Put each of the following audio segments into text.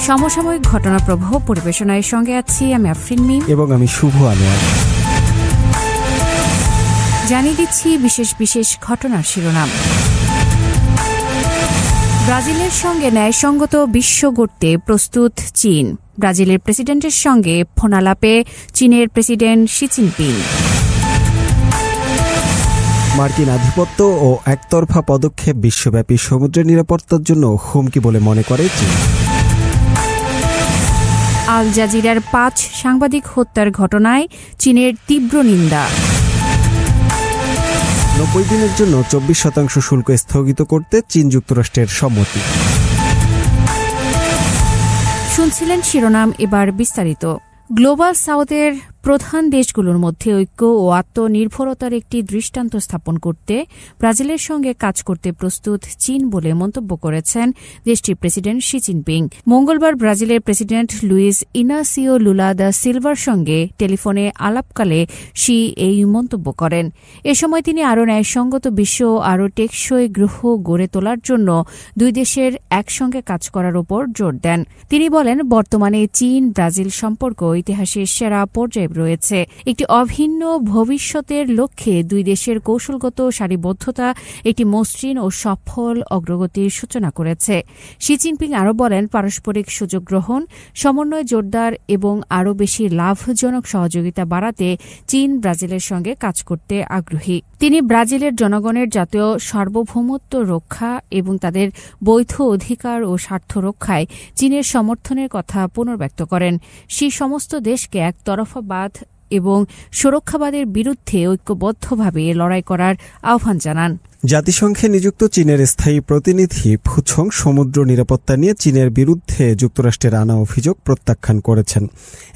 সমসাময়িক ঘটনা প্রবাহ পরিবেশনায় সঙ্গে আছি আমি আফরিন মিম এবং আমি শুভ আনোয়ার। জানিয়ে দিচ্ছি বিশেষ বিশেষ ঘটনার শিরোনাম। ব্রাজিলের সঙ্গে ন্যায়সঙ্গত বিশ্ব গড়তে প্রস্তুত চীন। ব্রাজিলের প্রেসিডেন্টের সঙ্গে ফোনালাপে চীনের প্রেসিডেন্ট শি জিনপিং। মার্কিন আধিপত্য ও একতরফা পদক্ষেপ বিশ্বব্যাপী সমুদ্রের নিরাপত্তার জন্য হুমকি বলে মনে করে চীন। আল জাজিরার ৫ সাংবাদিক হত্যার ঘটনায় চীনের তীব্র নিন্দা। ৯০ দিনের জন্য ২৪% শুল্ক স্থগিত করতে চীন যুক্তরাষ্ট্রের সম্মতি। শুনছিলেন শিরোনাম, এবার বিস্তারিত। গ্লোবাল সাউথের প্রধান দেশগুলোর মধ্যে ঐক্য ও আত্মনির্ভরতার একটি দৃষ্টান্ত স্থাপন করতে ব্রাজিলের সঙ্গে কাজ করতে প্রস্তুত চীন বলে মন্তব্য করেছেন দেশটির প্রেসিডেন্ট শি জিনপিং। মঙ্গলবার ব্রাজিলের প্রেসিডেন্ট লুইস ইনাসিও লুলা দা সিলভার সঙ্গে টেলিফোনে আলাপকালে শি এই মন্তব্য করেন। এ সময় তিনি আরও ন্যায়সঙ্গত বিশ্ব ও আরও টেকসই গ্রহ গড়ে তোলার জন্য দুই দেশের একসঙ্গে কাজ করার উপর জোর দেন। তিনি বলেন, বর্তমানে চীন ব্রাজিল সম্পর্ক ইতিহাসের সেরা পর্যায়ে রয়েছে। একটি অভিন্ন ভবিষ্যতের লক্ষ্যে দুই দেশের কৌশলগত সারিবদ্ধতা একটি মসৃণ ও সফল অগ্রগতির সূচনা করেছে। শি জিনপিং আরও বলেন, পারস্পরিক সুযোগ গ্রহণ, সমন্বয় জোরদার এবং আরও বেশি লাভজনক সহযোগিতা বাড়াতে চীন ব্রাজিলের সঙ্গে কাজ করতে আগ্রহী। তিনি ব্রাজিলের জনগণের জাতীয় সার্বভৌমত্ব রক্ষা এবং তাদের বৈধ অধিকার ও স্বার্থ রক্ষায় চীনের সমর্থনের কথা পুনর্ব্যক্ত করেন। শি সমস্ত দেশকে একতরফাবাদ এবং সুরক্ষাবাদের বিরুদ্ধে ঐক্যবদ্ধভাবে লড়াই করার আহ্বান জানান। জাতিসংঘে নিযুক্ত চীনের স্থায়ী প্রতিনিধি ফুছং সমুদ্র নিরাপত্তা নিয়ে চীনের বিরুদ্ধে যুক্তরাষ্ট্রের আনা অভিযোগ প্রত্যাখ্যান করেছেন।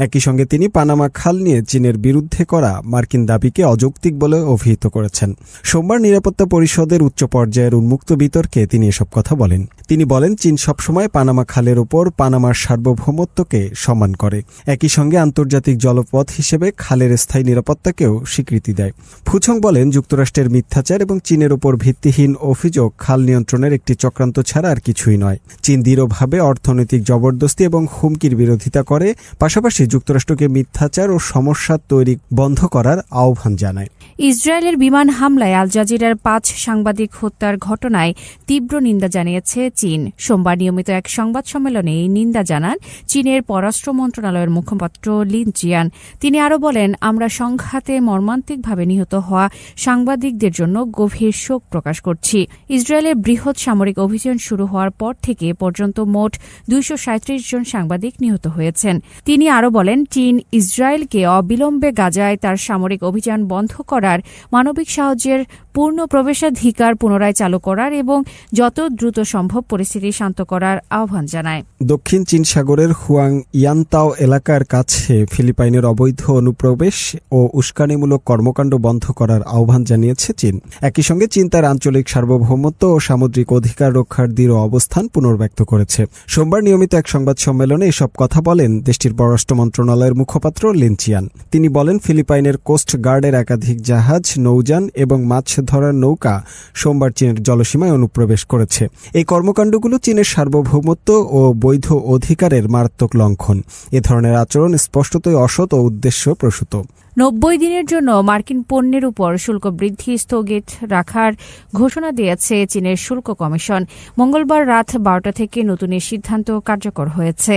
একই সঙ্গে তিনি পানামা খাল নিয়ে চীনের বিরুদ্ধে করা মার্কিন দাবিকে অযৌক্তিক বলে অভিহিত করেছেন। সোমবার নিরাপত্তা পরিষদের উচ্চ পর্যায়ের উন্মুক্ত বিতর্কে তিনি এসব কথা বলেন। তিনি বলেন, চীন সবসময় পানামা খালের উপর পানামার সার্বভৌমত্বকে সম্মান করে, একই সঙ্গে আন্তর্জাতিক জলপথ হিসেবে খালের স্থায়ী নিরাপত্তাকেও স্বীকৃতি দেয়। ফুছং বলেন, যুক্তরাষ্ট্রের মিথ্যাচার এবং চীনের উপর ভিত্তিহীন অভিযোগ খাল নিয়ন্ত্রণের একটি চক্রান্ত ছাড়া আর কিছুই নয়। চীন দৃঢ়ভাবে অর্থনৈতিক জবরদস্তি এবং হুমকির বিরোধিতা করে, পাশাপাশি যুক্তরাষ্ট্রকে মিথ্যাচার ও সমস্যা তৈরি বন্ধ করার আহ্বান জানায়। ইসরায়েলের বিমান হামলায় আল জাজিরার ৫ সাংবাদিক হত্যার ঘটনায় তীব্র নিন্দা জানিয়েছে চীন। সোমবার নিয়মিত এক সংবাদ সম্মেলনে এই নিন্দা জানান চীনের পররাষ্ট্র মন্ত্রণালয়ের মুখপাত্র লিন জিয়ান। তিনি আরও বলেন, আমরা সংঘাতে মর্মান্তিকভাবে নিহত হওয়া সাংবাদিকদের জন্য গভীর শোক প্রকাশ করছি। ইসরায়েলের বৃহৎ সামরিক অভিযান শুরু হওয়ার পর থেকে পর্যন্ত মোট ২৩৭ জন সাংবাদিক নিহত হয়েছেন। তিনি আরও বলেন, চীন ইসরায়েলকে অবিলম্বে গাজায় তার সামরিক অভিযান বন্ধ করার, মানবিক সাহায্যের পূর্ণ প্রবেশাধিকার পুনরায় চালু করার এবং যত দ্রুত সম্ভব পরিস্থিতি শান্ত করার আহ্বান জানায়। দক্ষিণ চীন সাগরের হুয়াং ইয়ানতাও এলাকার কাছে ফিলিপাইনের অবৈধ অনুপ্রবেশ ও উস্কানিমূলক কর্মকাণ্ড বন্ধ করার আহ্বান জানিয়েছে চীন। একই সঙ্গে চীন তার আঞ্চলিক সার্বভৌমত্ব ও সামুদ্রিক অধিকার রক্ষার দৃঢ় অবস্থান পুনর্ব্যক্ত করেছে। সোমবার নিয়মিত এক সংবাদ সম্মেলনে এসব কথা বলেন দেশটির পররাষ্ট্র মন্ত্রণালয়ের মুখপাত্র লিন জিয়ান। তিনি বলেন, ফিলিপাইনের কোস্ট গার্ডের একাধিক জাহাজ, নৌযান এবং মাছ ধরার নৌকা সোমবার চীনের জলসীমায় অনুপ্রবেশ করেছে। এই কর্মকাণ্ডগুলো চীনের সার্বভৌমত্ব ও বৈধ অধিকারের মারাত্মক লঙ্ঘন। এ ধরনের আচরণ স্পষ্টতই অসৎ ও উদ্দেশ্যপ্রসূত। ৯০ দিনের জন্য মার্কিন পণ্যের উপর শুল্ক বৃদ্ধি স্থগিত রাখার ঘোষণা দিয়েছে চীনের শুল্ক কমিশন। মঙ্গলবার রাত ১২টা থেকে নতুন এই সিদ্ধান্ত কার্যকর হয়েছে।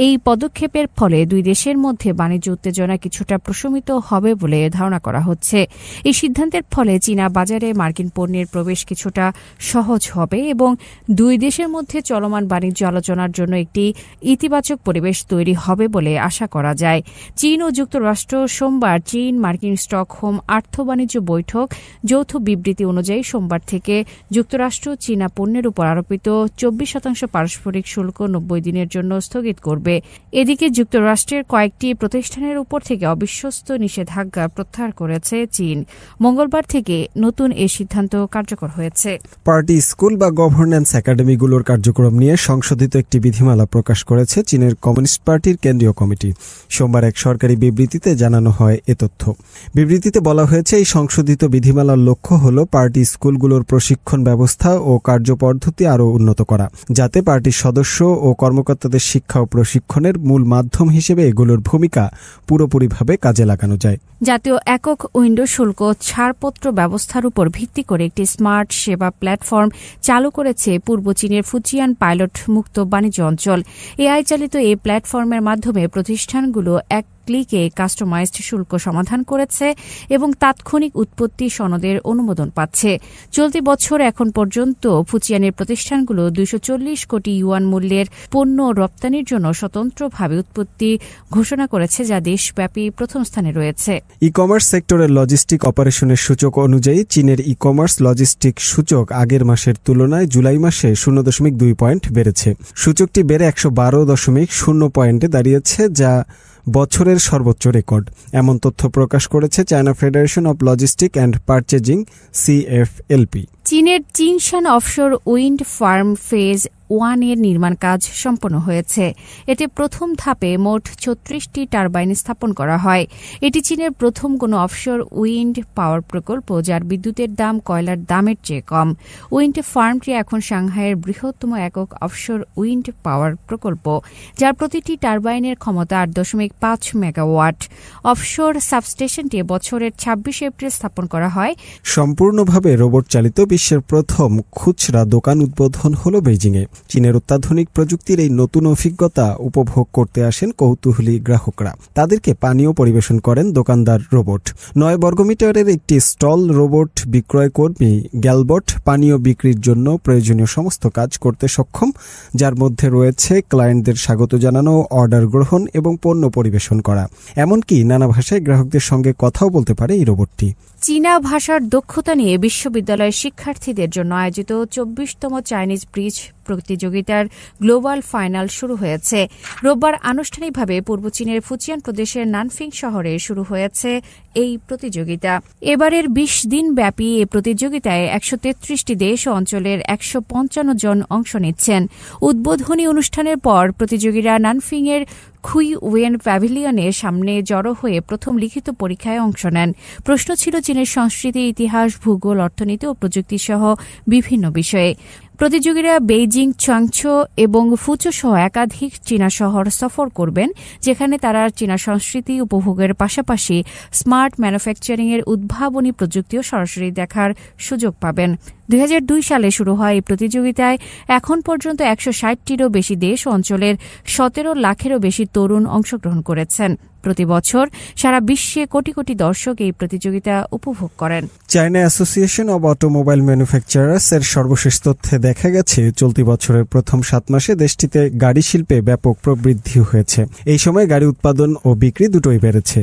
এই পদক্ষেপের ফলে দুই দেশের মধ্যে বাণিজ্য উত্তেজনা কিছুটা প্রশমিত হবে বলে ধারণা করা হচ্ছে। এই সিদ্ধান্তের ফলে চীনা বাজারে মার্কিন পণ্যের প্রবেশ কিছুটা সহজ হবে এবং দুই দেশের মধ্যে চলমান বাণিজ্য আলোচনার জন্য একটি ইতিবাচক পরিবেশ তৈরি হবে বলে আশা করা যায়। চীন ও যুক্তরাষ্ট্র সোমবার চীন মার্কিন স্টকহোম আর্থ বাণিজ্য বৈঠক যৌথ বিবৃতি অনুযায়ী সোমবার থেকে যুক্তরাষ্ট্র চীনা পণ্যের উপর আরোপিত ২৪% পারস্পরিক শুল্ক ৯০ দিনের জন্য স্থগিত করবে। এদিকে যুক্তরাষ্ট্রের কয়েকটি প্রতিষ্ঠানের উপর থেকে অবিশ্বস্ত নিষেধাজ্ঞা প্রত্যাহার করেছে চীন। মঙ্গলবার থেকে নতুন এ সিদ্ধান্ত কার্যকর হয়েছে। পার্টি স্কুল বা গভর্নেন্স একাডেমিগুলোর কার্যক্রম নিয়ে সংশোধিত একটি বিধিমালা প্রকাশ করেছে চীনের কমিউনিস্ট পার্টির কেন্দ্রীয় কমিটি। সোমবার এক সরকারি বিবৃতিতে জানানো হয়, এ তথ্য। বিবৃতিতে বলা হয়েছে, এই সংশোধিত বিধিমালার লক্ষ্য হল পার্টি স্কুলগুলোর প্রশিক্ষণ ব্যবস্থা ও কার্যপদ্ধতি আরও উন্নত করা, যাতে পার্টির সদস্য ও কর্মকর্তাদের শিক্ষা ও প্রশিক্ষণের মূল মাধ্যম হিসেবে এগুলোর ভূমিকা পুরোপুরিভাবে কাজে লাগানো যায়। জাতীয় একক উইন্ডো শুল্ক ছাড়পত্র ব্যবস্থার উপর ভিত্তি করে একটি স্মার্ট সেবা প্ল্যাটফর্ম চালু করেছে পূর্ব চীনের ফুজিয়ান পাইলট মুক্ত বাণিজ্য অঞ্চল। এআই চালিত এই প্ল্যাটফর্মের মাধ্যমে প্রতিষ্ঠানগুলো এক ক্লিকে কাস্টমাইজড শুল্ক সমাধান করেছে এবং তাৎক্ষণিক উৎপত্তি সনদের অনুমোদন পাচ্ছে। চলতি বছর এখন পর্যন্ত ফুজিয়ানের প্রতিষ্ঠানগুলো 240 কোটি ইউয়ান মূল্যের পণ্য রপ্তানির জন্য স্বতন্ত্রভাবে উৎপত্তি ঘোষণা করেছে, যা দেশব্যাপী প্রথম স্থানে রয়েছে। ই কমার্স সেক্টরের লজিস্টিক অপারেশনের সূচক অনুযায়ী চীনের ই কমার্স লজিস্টিক সূচক আগের মাসের তুলনায় জুলাই মাসে 0.2 পয়েন্ট বেড়েছে। সূচকটি বেড়ে 112.0 পয়েন্টে দাঁড়িয়েছে, যা বছরের সর্বোচ্চ রেকর্ড। এমন তথ্য প্রকাশ করেছে China federation of logistic and purchasing CFLP। চীনের চিংশান অফশোর উইন্ড ফার্ম ফেজ 1 এর নির্মাণ কাজ সম্পন্ন হয়েছে। এতে প্রথম ধাপে মোট 36টি টারবাইন স্থাপন করা হয়। এটি চীনের প্রথম কোনো অফশোর উইন্ড পাওয়ার প্রকল্প যার বিদ্যুতের দাম কয়লার দামের চেয়ে কম। উইন্ড ফার্মটি এখন সাংহাইয়ের বৃহত্তম একক অফশোর উইন্ড পাওয়ার প্রকল্প, যার প্রতিটি টারবাইনের ক্ষমতা 8.5 মেগাওয়াট। অফশোর সাবস্টেশনটি বছরের 26 এপ্রিল স্থাপন করা হয়। সম্পূর্ণভাবে রোবট চালিত বিশ্বের প্রথম খুচরা দোকান উদ্বোধন হল বেইজিংয়ে। চীনের অত্যাধুনিক প্রযুক্তির এই নতুন অভিজ্ঞতা উপভোগ করতে আসেন কৌতূহলী গ্রাহকরা। তাদেরকে পানীয় পরিবেশন করেন দোকানদার রোবট। 9 বর্গমিটারের একটি স্টল রোবট বিক্রয় কর্মী গ্যালবট পানীয় বিক্রির জন্য প্রয়োজনীয় সমস্ত কাজ করতে সক্ষম, যার মধ্যে রয়েছে ক্লায়েন্টদের স্বাগত জানানো, অর্ডার গ্রহণ এবং পণ্য পরিবেশন করা। এমনকি নানা ভাষায় গ্রাহকদের সঙ্গে কথাও বলতে পারে এই রোবটটি। চীনা ভাষার দক্ষতা নিয়ে বিশ্ববিদ্যালয়ের শিক্ষার্থীদের জন্য আয়োজিত 24তম চাইনিজ ব্রিজ প্রতিযোগিতার গ্লোবাল ফাইনাল শুরু হয়েছে। রোববার আনুষ্ঠানিকভাবে পূর্ব চীনের ফুজিয়ান প্রদেশের নানফিং শহরে শুরু হয়েছে এই প্রতিযোগিতা। এবারের 20 দিন ব্যাপী এই প্রতিযোগিতায় 133টি দেশ ও অঞ্চলের 155 জন অংশ নিচ্ছেন। উদ্বোধনী অনুষ্ঠানের পর প্রতিযোগীরা নানফিংয়ের খুই ওয়েন প্যাভিলিয়নের সামনে জড়ো হয়ে প্রথম লিখিত পরীক্ষায় অংশ নেন। প্রশ্ন ছিল চীনের সংস্কৃতি, ইতিহাস, ভূগোল, অর্থনীতি ও প্রযুক্তি সহ বিভিন্ন বিষয়ে। প্রতিযোগীরা বেইজিং, চাংচো এবং ফুচো সহ একাধিক চীনা শহর সফর করবেন, যেখানে তারা চীনা সংস্কৃতি উপভোগের পাশাপাশি স্মার্ট ম্যানুফ্যাকচারিং এর উদ্ভাবনী প্রযুক্তিও সরাসরি দেখার সুযোগ পাবেন। 2002 সালে শুরু হয় এই প্রতিযোগিতায় এখন পর্যন্ত 160টিরও বেশি দেশ ও অঞ্চলের 17 লাখেরও বেশি তরুণ অংশগ্রহণ করেছেন। প্রতি বছর সারা বিশ্বে কোটি কোটি দর্শক এই প্রতিযোগিতা উপভোগ করেন। China association of automobile manufacturers এর সর্বশেষ তথ্যে দেখা গেছে চলতি বছরের প্রথম 7 মাসে দেশটিতে গাড়ি শিল্পে ব্যাপক প্রবৃদ্ধি হয়েছে। এই সময় গাড়ি উৎপাদন ও বিক্রি দুটোই বেড়েছে।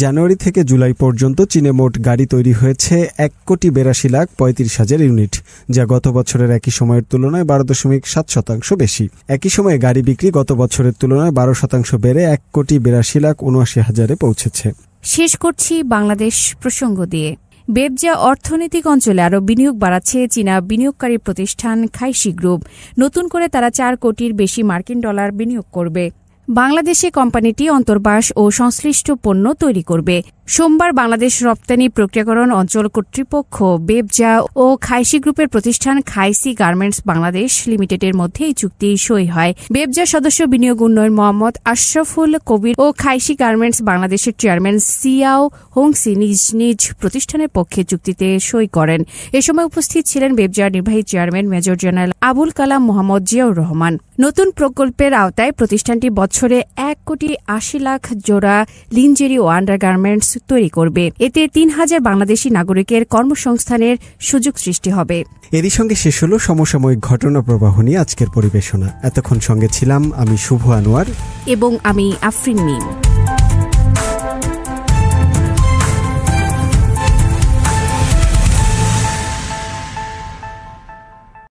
জানুয়ারি থেকে জুলাই পর্যন্ত চীনে মোট গাড়ি তৈরি হয়েছে 1,82,35,000 ইউনিট, যা গত বছরের একই সময়ের তুলনায় 12.7% বেশি। একই সময়ে গাড়ি বিক্রি গত বছরের তুলনায় 12% বেড়ে 1,82,79,000-এ পৌঁছেছে। শেষ করছি বাংলাদেশ প্রসঙ্গ দিয়ে। বেবজা অর্থনৈতিক অঞ্চলে আরও বিনিয়োগ বাড়াচ্ছে চীনা বিনিয়োগকারী প্রতিষ্ঠান খাইশি গ্রুপ। নতুন করে তারা 4 কোটির বেশি মার্কিন ডলার বিনিয়োগ করবে। বাংলাদেশে কোম্পানিটি অন্তর্বাস ও সংশ্লিষ্ট পণ্য তৈরি করবে। সোমবার বাংলাদেশ রপ্তানি প্রক্রিয়াকরণ অঞ্চল কর্তৃপক্ষ বেবজা ও খাইশি গ্রুপের প্রতিষ্ঠান খাইসি গার্মেন্টস বাংলাদেশ লিমিটেডের মধ্যে এই চুক্তি সই হয়। বেবজা সদস্য বিনিয়োগ উন্নয়ন মোহাম্মদ আশরাফুল কবির ও খাইশি গার্মেন্টস বাংলাদেশের চেয়ারম্যান সিয়াও হোংসি নিজ নিজ প্রতিষ্ঠানের পক্ষে চুক্তিতে সই করেন। এ সময় উপস্থিত ছিলেন বেবজার নির্বাহী chairman major general Abul Kalam Mohammad Ziaur Rahman. নতুন প্রকল্পের আওতায় প্রতিষ্ঠানটি বছরে 1,80,00,000 জোড়া লিনজেরি ও আন্ডারগার্মেন্টস তৈরি করবে। এতে 3,000 বাংলাদেশি নাগরিকের কর্মসংস্থানের সুযোগ সৃষ্টি হবে। এরই সঙ্গে শেষ হলো সমসাময়িক ঘটনা প্রবাহ নিয়ে আজকের পরিবেশনা। এতক্ষণ সঙ্গে ছিলাম আমি শুভ আনোয়ার এবং আমি আফরিন মিম।